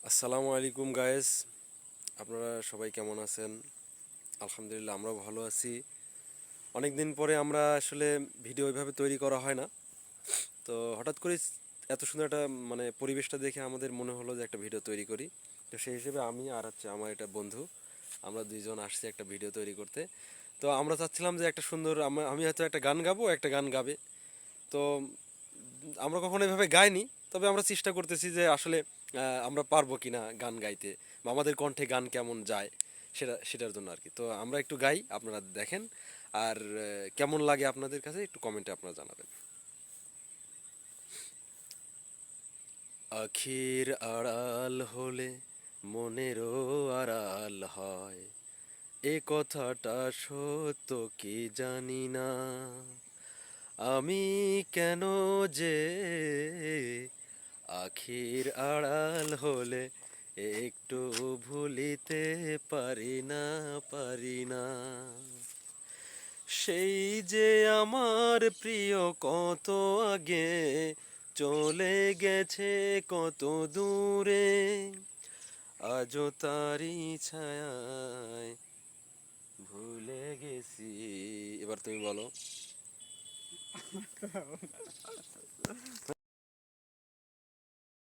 আসসালামু আলাইকুম গায়েস, আপনারা সবাই কেমন আছেন? আলহামদুলিল্লাহ আমরাও ভালো আছি। অনেক দিন পরে আমরা আসলে ভিডিও ওইভাবে তৈরি করা হয় না, তো হঠাৎ করে এত সুন্দর একটা পরিবেশটা দেখে আমাদের মনে হলো যে একটা ভিডিও তৈরি করি। তো সেই হিসেবে আমি আর আমার এটা বন্ধু, আমরা দুইজন আসছি একটা ভিডিও তৈরি করতে। তো আমরা চাচ্ছিলাম যে একটা সুন্দর আমি হয়তো একটা গান গাবো, একটা গান গাবে। তো আমরা কখনো এভাবে গাইনি, তবে আমরা চেষ্টা করতেছি যে আসলে আমরা পারবো কিনা গান গাইতে, বা আমাদের কণ্ঠে গান কেমন যায় সেটার জন্য আর কি। তো আমরা একটু গাই, আপনারা দেখেন। আর কেমন লাগে আপনাদের কাছে একটু কমেন্টে আপনারা জানাবেন। আখির আড়াল হলে মনেরও আড়াল হয়, এ কথাটা সত্য কি জানি না। আমি কেন যে আখির আড়াল হলে একটু ভুলিতে পারি না, পারি না। সেই যে আমার প্রিয় কত আগে চলে গেছে কত দূরে, আজও তারি ছায়ায় ভুলে গেছি। এবার তুমি বলো।